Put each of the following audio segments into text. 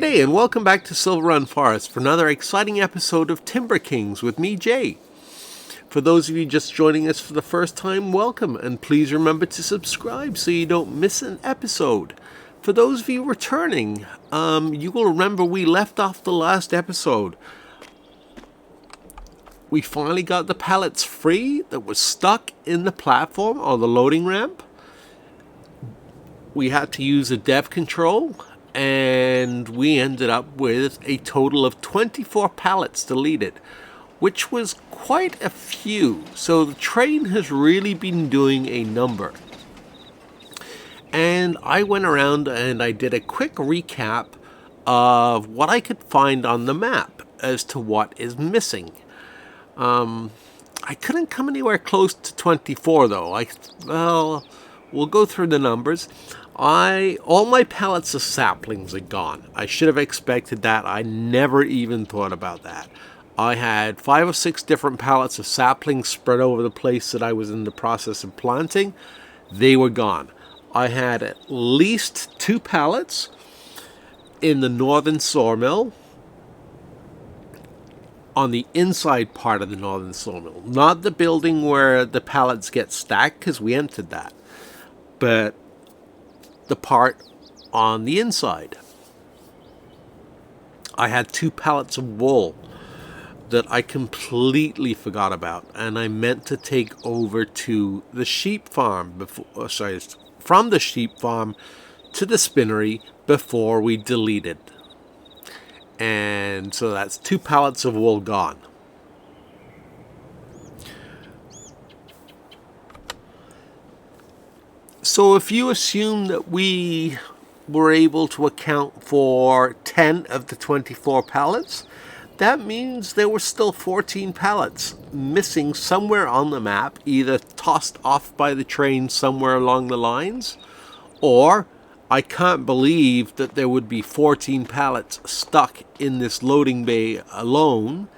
G'day and welcome back to Silver Run Forest for another exciting episode of Timber Kings with me, Jay. For those of you just joining us for the first time, welcome, and please remember to subscribe so you don't miss an episode. For those of you returning, you will remember we left off the last episode. We finally got the pallets free that were stuck in the platform or the loading ramp. We had to use a dev control, and we ended up with a total of 24 pallets deleted, which was quite a few. So the train has really been doing a number. And I went around and I did a quick recap of what I could find on the map as to what is missing. I couldn't come anywhere close to 24 though. We'll go through the numbers. All my pallets of saplings are gone. I should have expected that. I never even thought about that. I had 5 or 6 different pallets of saplings spread over the place that I was in the process of planting. They were gone. I had at least 2 pallets in the northern sawmill, on the inside part of the northern sawmill. Not the building where the pallets get stacked, because we entered that, but the part on the inside. I had 2 pallets of wool that I completely forgot about, and I meant to take over to the sheep farm from the sheep farm to the spinnery before we deleted. And so that's 2 pallets of wool gone. So if you assume that we were able to account for 10 of the 24 pallets, that means there were still 14 pallets missing somewhere on the map, either tossed off by the train somewhere along the lines, or I can't believe that there would be 14 pallets stuck in this loading bay alone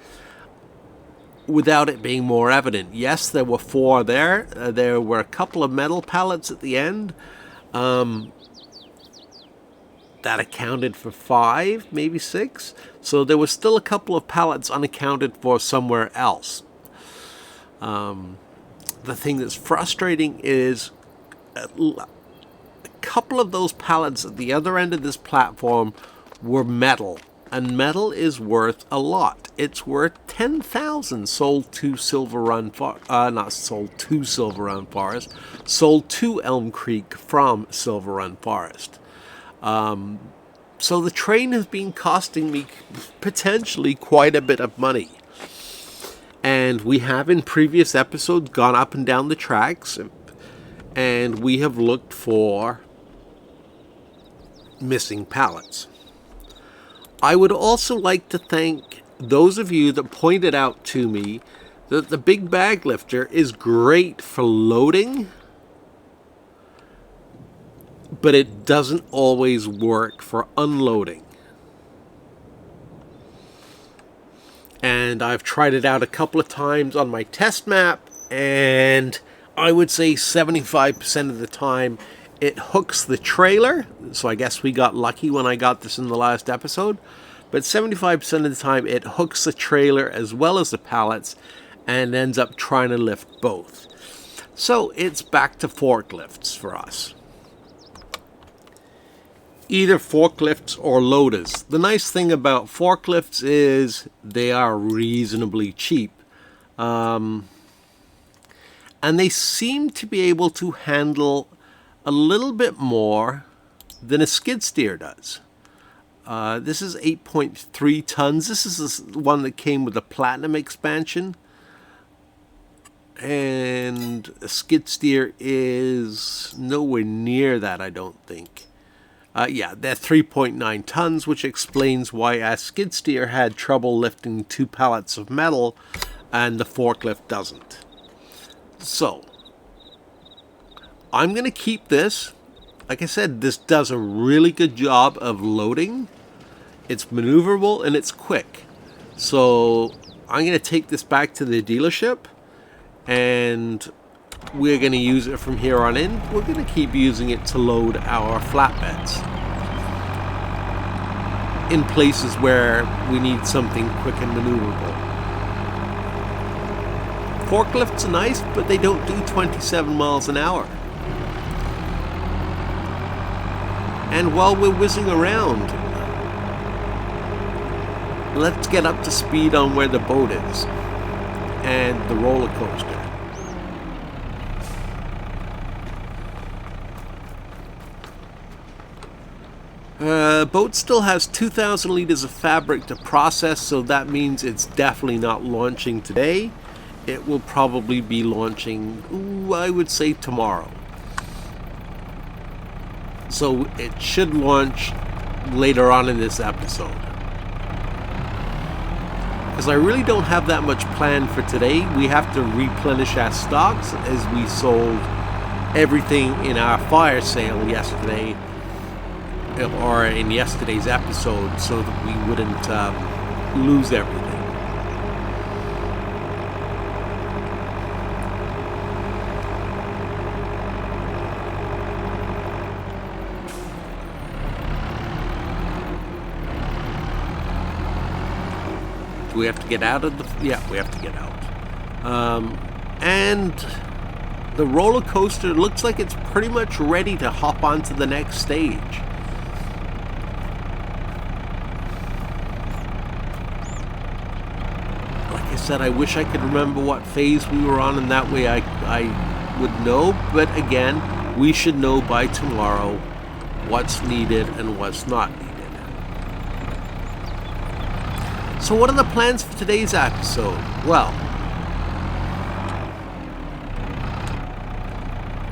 without it being more evident. Yes, there were 4 there. There were a couple of metal pallets at the end. That accounted for 5, maybe 6. So there was still a couple of pallets unaccounted for somewhere else. The thing that's frustrating is a couple of those pallets at the other end of this platform were metal. And metal is worth a lot. It's worth 10,000 sold to sold to Elm Creek from Silver Run Forest. So the train has been costing me potentially quite a bit of money. And we have in previous episodes gone up and down the tracks, and we have looked for missing pallets. I would also like to thank those of you that pointed out to me that the big bag lifter is great for loading, but it doesn't always work for unloading. And I've tried it out a couple of times on my test map, and I would say 75% of the time it hooks the trailer. So I guess we got lucky when I got this in the last episode. But 75% of the time it hooks the trailer as well as the pallets and ends up trying to lift both. So it's back to forklifts for us. Either forklifts or loaders. The nice thing about forklifts is they are reasonably cheap. And they seem to be able to handle a little bit more than a skid steer does. This is 8.3 tons. This is the one that came with the Platinum expansion. And a skid steer is nowhere near that, I don't think. Yeah, they're 3.9 tons, which explains why a skid steer had trouble lifting 2 pallets of metal and the forklift doesn't. So I'm going to keep this. Like I said, this does a really good job of loading. It's maneuverable and it's quick. So I'm going to take this back to the dealership and we're going to use it from here on in. We're going to keep using it to load our flatbeds. in places where we need something quick and maneuverable. Forklifts are nice, but they don't do 27 miles an hour. And while we're whizzing around, let's get up to speed on where the boat is and the roller coaster. Boat still has 2,000 liters of fabric to process, so that means it's definitely not launching today. It will probably be launching, I would say, tomorrow. So it should launch later on in this episode. Because I really don't have that much planned for today. We have to replenish our stocks as we sold everything in our fire sale yesterday, or in yesterday's episode, so that we wouldn't lose everything. Do we have to get out of the... Yeah, we have to get out. And the roller coaster looks like it's pretty much ready to hop onto the next stage. I said, I wish I could remember what phase we were on, and that way I would know. But again, we should know by tomorrow what's needed and what's not needed. So what are the plans for today's episode? Well,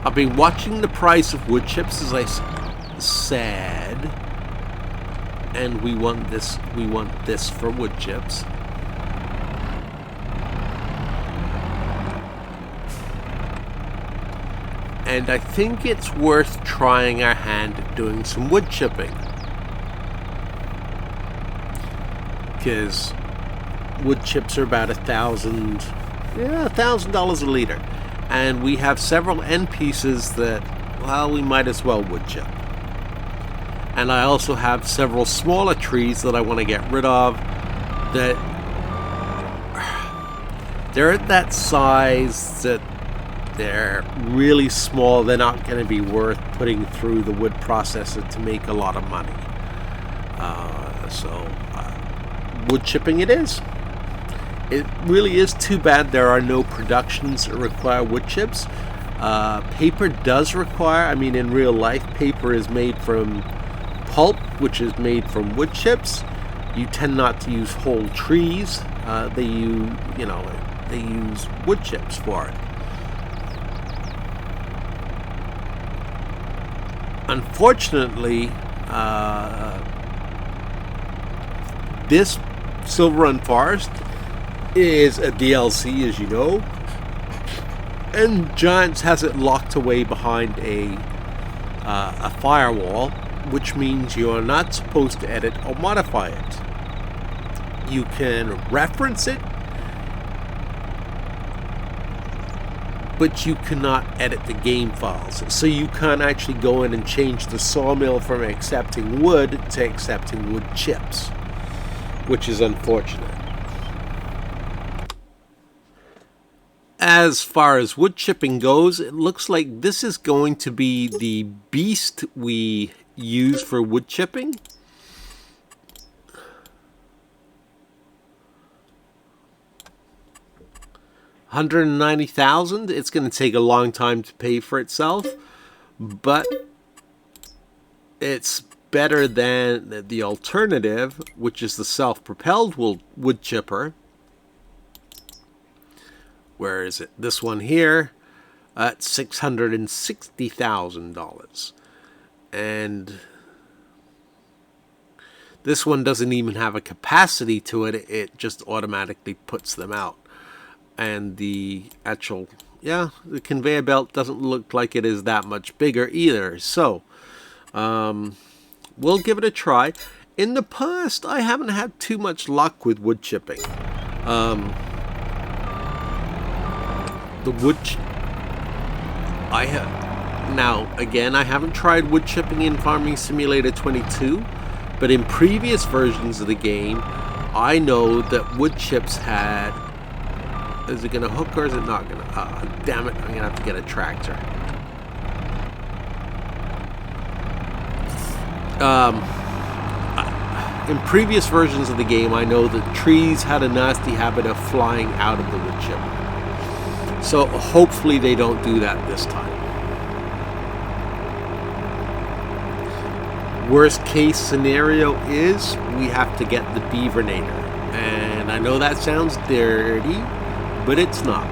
I've been watching the price of wood chips, as I said, and we want this for wood chips. And I think it's worth trying our hand at doing some wood chipping. Because wood chips are about $1,000 a liter. And we have several end pieces that, well, we might as well wood chip. And I also have several smaller trees that I want to get rid of that they're at that size that they're really small. They're not going to be worth putting through the wood processor to make a lot of money. So wood chipping it is. It really is too bad there are no productions that require wood chips. Paper does require, in real life, paper is made from pulp, which is made from wood chips. You tend not to use whole trees. They use wood chips for it. Unfortunately, this Silver Run Forest is a DLC, as you know, and Giants has it locked away behind a firewall, which means you are not supposed to edit or modify it. You can reference it, but you cannot edit the game files. So you can't actually go in and change the sawmill from accepting wood to accepting wood chips, which is unfortunate. As far as wood chipping goes, it looks like this is going to be the beast we use for wood chipping. $190,000. It's going to take a long time to pay for itself, but it's better than the alternative, which is the self-propelled wood chipper. Where is it? This one here at $660,000. And this one doesn't even have a capacity to it. It just automatically puts them out. And the actual, the conveyor belt doesn't look like it is that much bigger either. So, we'll give it a try. In the past, I haven't had too much luck with wood chipping. The wood now again, I haven't tried wood chipping in Farming Simulator 22, But in previous versions of the game, I know that wood chips had... Is it going to hook or is it not going to? Damn it, I'm going to have to get a tractor. In previous versions of the game, I know that trees had a nasty habit of flying out of the wood chip. So hopefully they don't do that this time. Worst case scenario is we have to get the beavernator. And I know that sounds dirty, but it's not.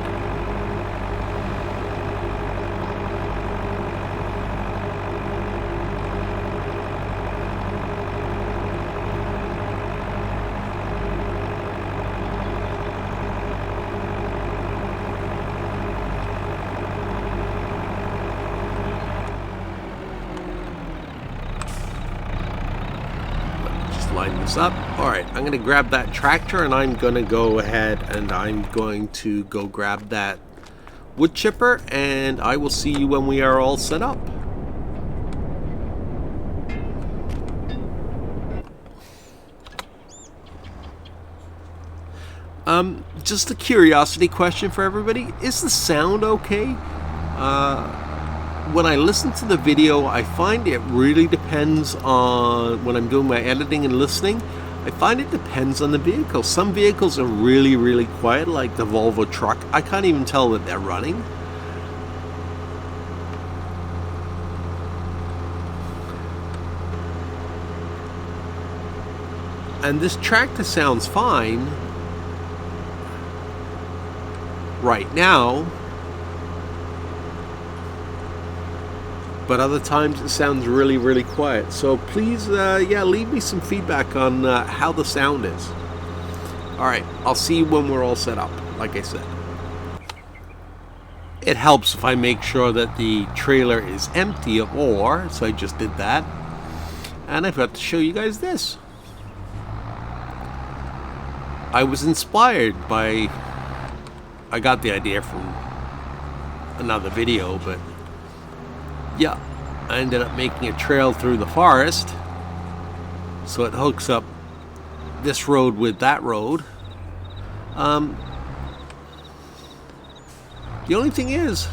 Line this up. Alright, I'm going to grab that tractor and I'm going to go ahead and I'm going to go grab that wood chipper, and I will see you when we are all set up. Just a curiosity question for everybody. Is the sound okay? When I listen to the video, I find it really depends on, when I'm doing my editing and listening, I find it depends on the vehicle. Some vehicles are really, really quiet, like the Volvo truck. I can't even tell that they're running. And this tractor sounds fine right now. But other times it sounds really, really quiet. So please, leave me some feedback on how the sound is. Alright, I'll see you when we're all set up, like I said. It helps if I make sure that the trailer is empty of ore, so I just did that. And I've got to show you guys this. I was inspired by... I got the idea from another video, but... yeah, I ended up making a trail through the forest, so it hooks up this road with that road. The only thing is,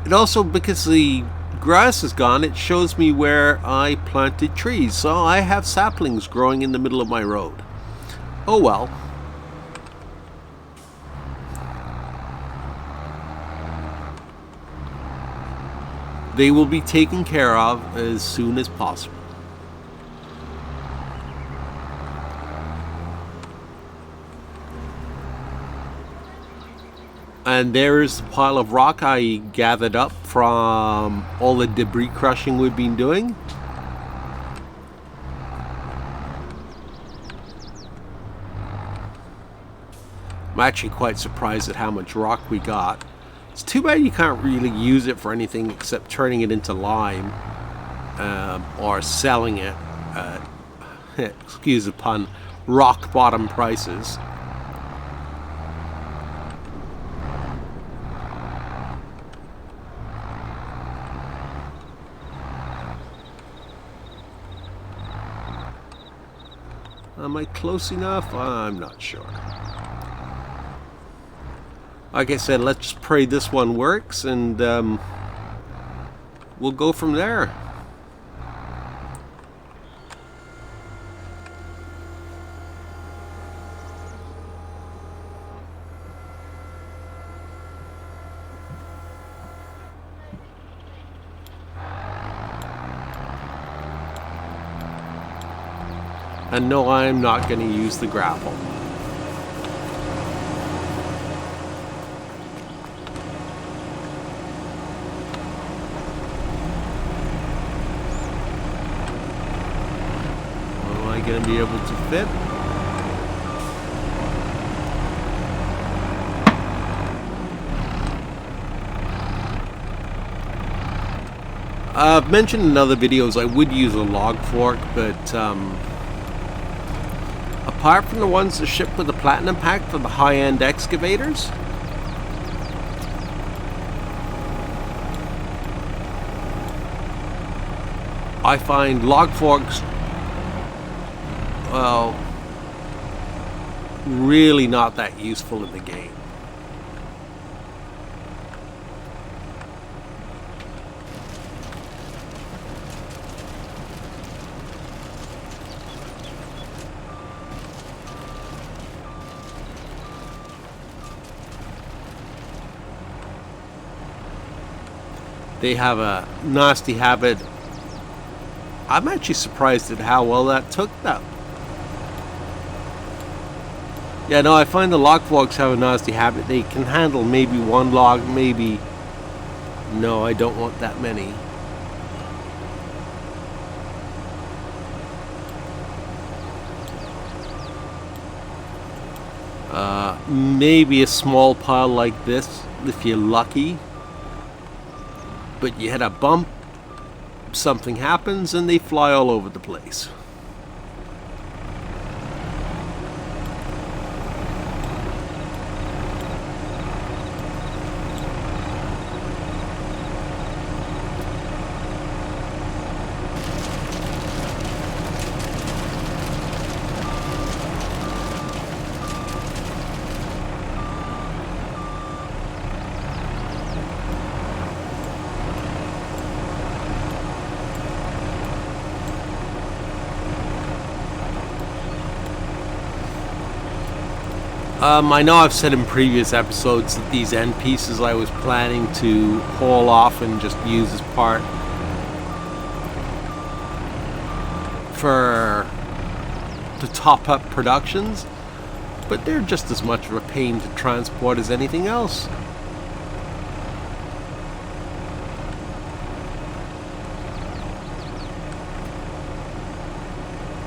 it also, because the grass is gone, it shows me where I planted trees, so I have saplings growing in the middle of my road. Oh well. They will be taken care of as soon as possible. And there is the pile of rock I gathered up from all the debris crushing we've been doing. I'm actually quite surprised at how much rock we got. It's too bad you can't really use it for anything except turning it into lime or selling it at, excuse the pun, rock bottom prices. Am I close enough? I'm not sure. Like I said, let's just pray this one works, and we'll go from there. And no, I'm not going to use the grapple. Going to be able to fit. I've mentioned in other videos I would use a log fork, but apart from the ones that ship with the platinum pack for the high-end excavators, I find log forks, well, really not that useful in the game. They have a nasty habit. I'm actually surprised at how well that took them. Yeah, no, I find the log forks have a nasty habit. They can handle maybe one log, maybe... No, I don't want that many. Maybe a small pile like this, if you're lucky. But you hit a bump, something happens, and they fly all over the place. I know I've said in previous episodes that these end pieces I was planning to haul off and just use as part for to top up productions, but they're just as much of a pain to transport as anything else.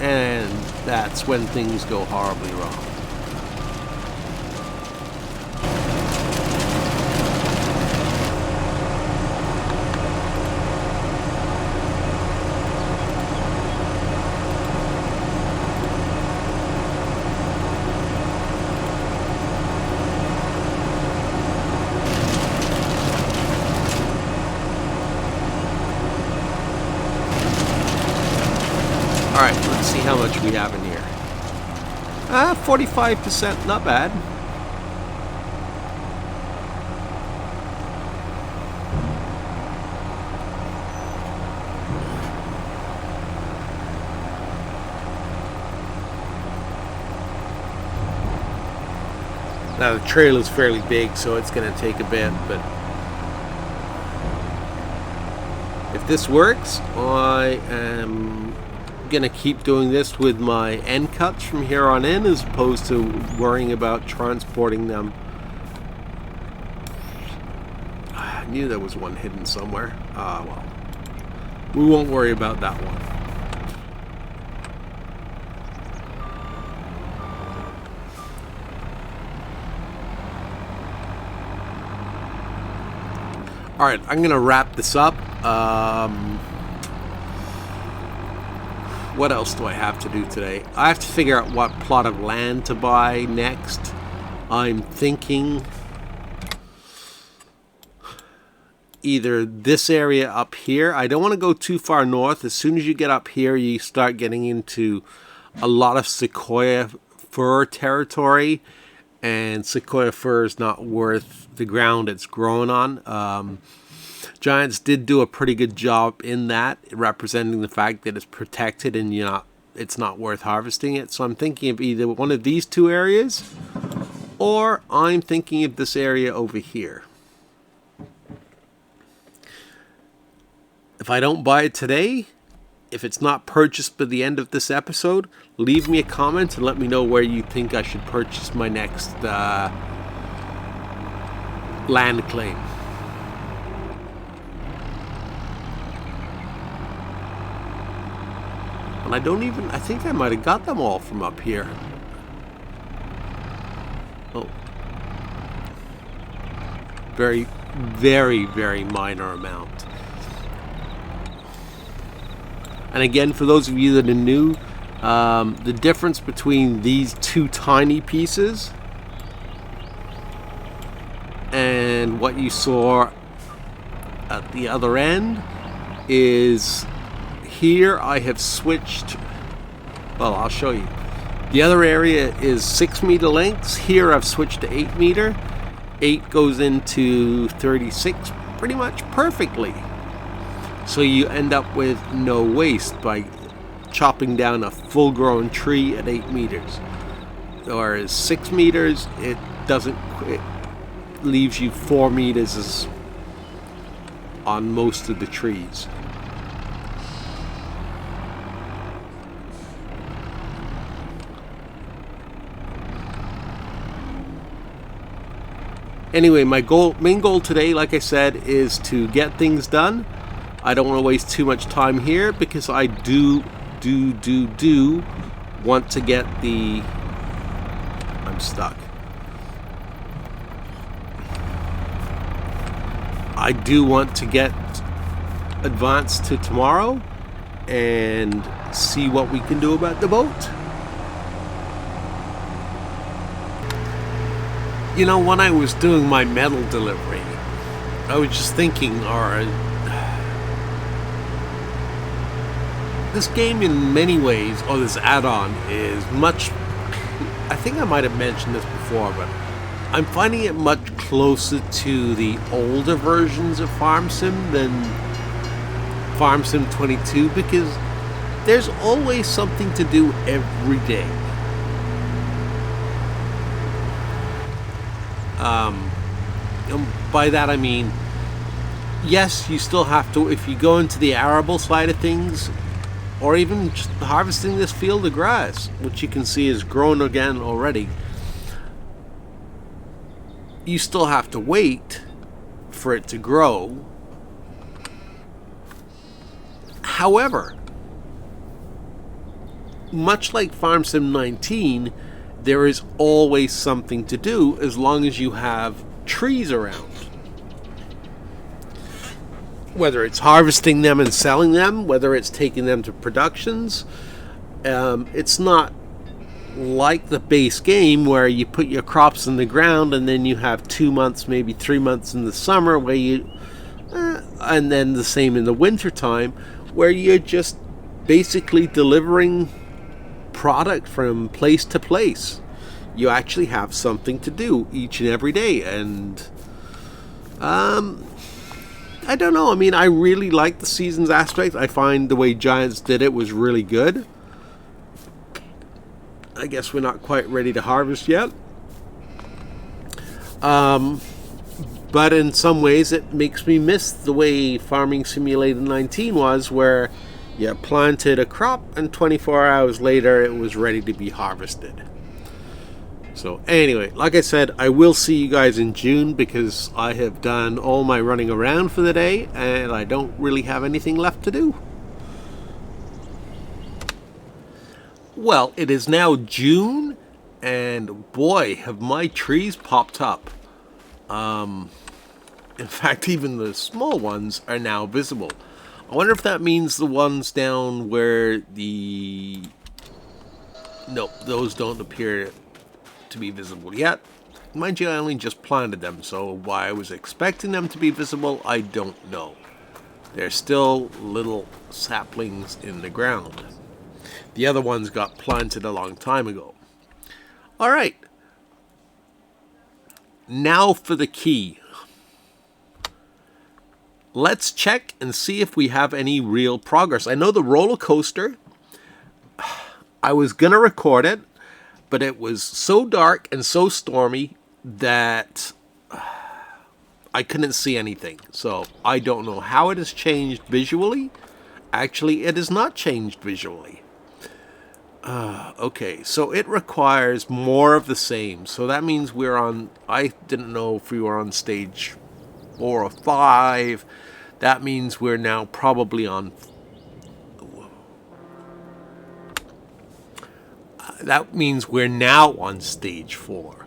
And that's when things go horribly wrong. Alright, let's see how much we have in here. 45%, not bad. Now the trail is fairly big, so it's going to take a bit, but if this works, I am gonna keep doing this with my end cuts from here on in, as opposed to worrying about transporting them. I knew there was one hidden somewhere. Well, we won't worry about that one. Alright, I'm gonna wrap this up. What else do I have to do today? I have to figure out what plot of land to buy next. I'm thinking either this area up here. I don't want to go too far north. As soon as you get up here, you start getting into a lot of sequoia fir territory. And sequoia fir is not worth the ground it's growing on. Giants did do a pretty good job in that, representing the fact that it's protected and it's not worth harvesting it. So I'm thinking of either one of these two areas, or I'm thinking of this area over here. If I don't buy it today, if it's not purchased by the end of this episode, leave me a comment and let me know where you think I should purchase my next land claim. And I think I might have got them all from up here. Oh. Very, very, very minor amount. And again, for those of you that are new, the difference between these two tiny pieces and what you saw at the other end is Here I have switched, well, I'll show you. The other area is 6 meter lengths. Here I've switched to 8 meter. 8 goes into 36 pretty much perfectly. So you end up with no waste by chopping down a full grown tree at 8 meters. Whereas 6 meters, it leaves you 4 meters on most of the trees. Anyway, my main goal today, like I said, is to get things done. I don't want to waste too much time here because I do want to get the... I'm stuck. I do want to get advanced to tomorrow and see what we can do about the boat. You know, when I was doing my metal delivery, I was just thinking, this game in many ways, or this add-on, is much... I think I might have mentioned this before, but I'm finding it much closer to the older versions of Farm Sim than Farm Sim 22, because there's always something to do every day. By that I mean, yes, you still have to, if you go into the arable side of things, or even just harvesting this field of grass, which you can see is grown again already, you still have to wait for it to grow. However, much like Farm Sim 19, there is always something to do as long as you have trees around. Whether it's harvesting them and selling them, whether it's taking them to productions, it's not like the base game where you put your crops in the ground and then you have 2 months, maybe 3 months in the summer where you, and then the same in the winter time, where you're just basically delivering product from place to place. You actually have something to do each and every day, and I don't know. I mean, I really like the seasons aspect. I find the way Giants did it was really good. I guess we're not quite ready to harvest yet. But in some ways, it makes me miss the way Farming Simulator 19 was, where you planted a crop and 24 hours later it was ready to be harvested. So anyway, like I said, I will see you guys in June because I have done all my running around for the day and I don't really have anything left to do. Well, it is now June and boy, have my trees popped up. In fact, even the small ones are now visible. I wonder if that means the ones down where the... Nope, those don't appear to be visible yet. Mind you, I only just planted them, so why I was expecting them to be visible, I don't know. They're still little saplings in the ground. The other ones got planted a long time ago. Alright. Now for the key. Let's check and see if we have any real progress. I know the roller coaster, I was going to record it, but it was so dark and so stormy that I couldn't see anything. So I don't know how it has changed visually. Actually, it has not changed visually. Okay, so it requires more of the same. So that means we're on... I didn't know if we were on stage 4 or 5. That means we're now probably on... that means we're now on stage 4.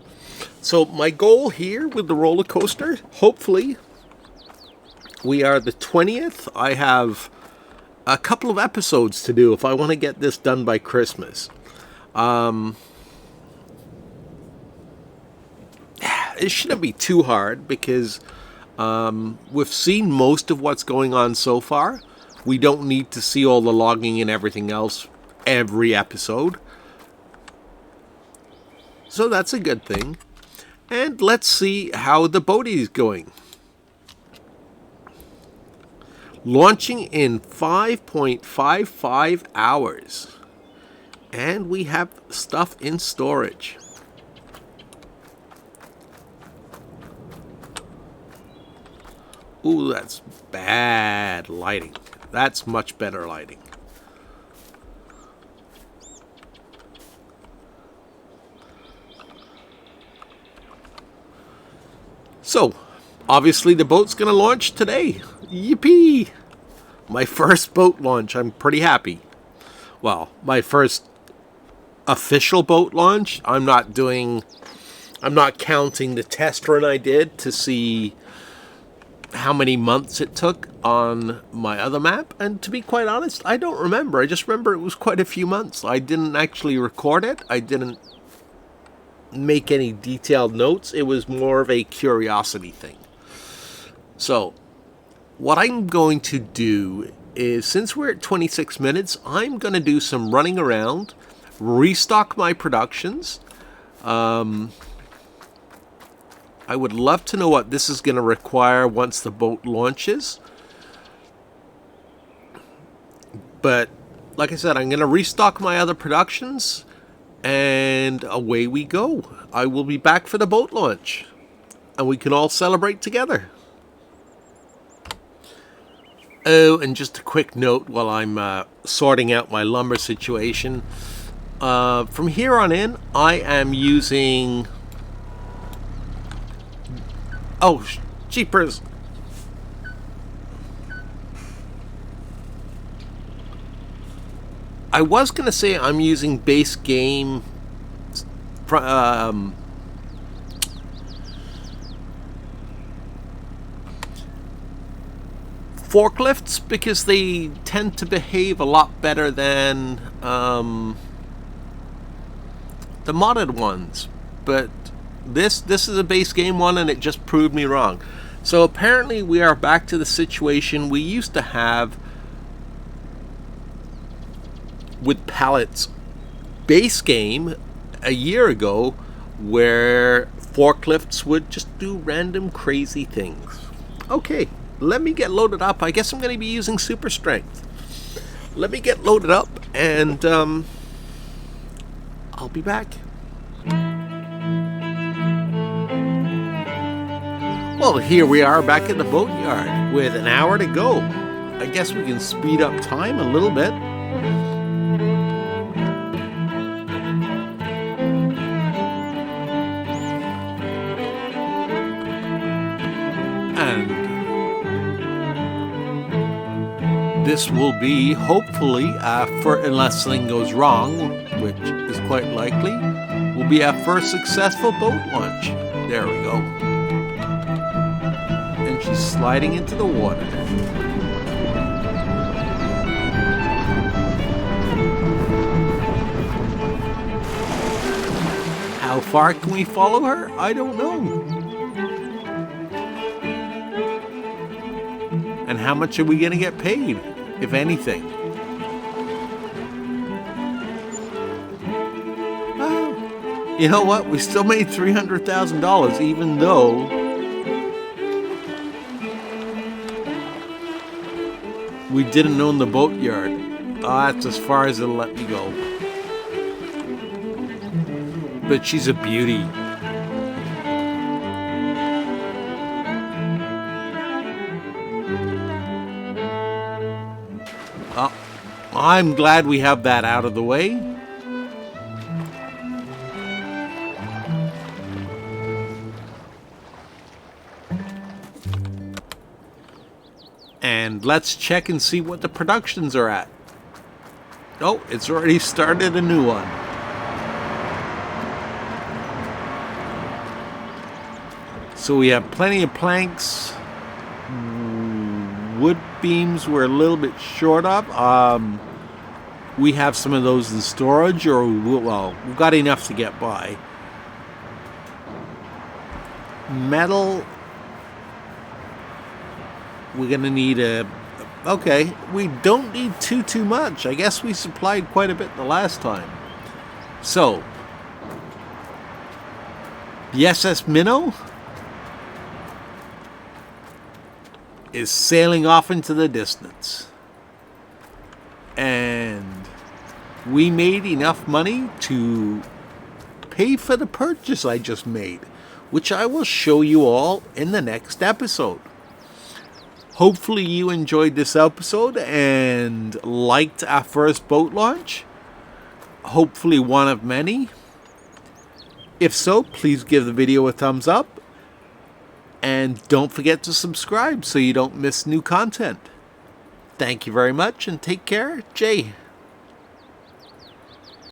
So my goal here with the roller coaster, hopefully, we are the 20th. I have a couple of episodes to do if I want to get this done by Christmas. It shouldn't be too hard because we've seen most of what's going on so far. We don't need to see all the logging and everything else every episode. So that's a good thing. And let's see how the boat is going. Launching in 5.55 hours. And we have stuff in storage. Ooh, that's bad lighting. That's much better lighting. So, obviously the boat's going to launch today. Yippee! My first boat launch. I'm pretty happy. Well, my first official boat launch. I'm not counting the test run I did to see how many months it took on my other map. And to be quite honest, I don't remember. I just remember it was quite a few months. I didn't actually record it. I didn't make any detailed notes. It was more of a curiosity thing. So what I'm going to do is, since we're at 26 minutes, I'm going to do some running around, restock my productions. I would love to know what this is going to require once the boat launches. But like I said, I'm going to restock my other productions, and away we go. I will be back for the boat launch, and we can all celebrate together. Oh, and just a quick note while I'm sorting out my lumber situation. From here on in, I am using... Oh, jeepers. I was going to say I'm using base game forklifts, because they tend to behave a lot better than the modded ones. But this is a base game one, and it just proved me wrong. So apparently we are back to the situation we used to have with pallets base game a year ago, where forklifts would just do random crazy things. Okay, let me get loaded up. I guess I'm going to be using super strength. Let me get loaded up, and I'll be back. Well, here we are back in the boatyard with an hour to go. I guess we can speed up time a little bit. And this will be, hopefully, unless something goes wrong, which is quite likely, will be our first successful boat launch. There we go. And she's sliding into the water. How far can we follow her? I don't know. And how much are we going to get paid, if anything? Well, you know what? We still made $300,000, even though we didn't own the boatyard. That's as far as it'll let me go. But she's a beauty. Oh, I'm glad we have that out of the way. And let's check and see what the productions are at. Oh, it's already started a new one. So we have plenty of planks. Wood beams we're a little bit short of. We have some of those in storage, or well, we've got enough to get by. Metal, we're gonna need a Okay, we don't need too much. I guess we supplied quite a bit the last time. So, the SS Minow is sailing off into the distance. And we made enough money to pay for the purchase I just made, which I will show you all in the next episode. Hopefully you enjoyed this episode and liked our first boat launch. Hopefully one of many. If so, please give the video a thumbs up. And don't forget to subscribe so you don't miss new content. Thank you very much and take care. Jay.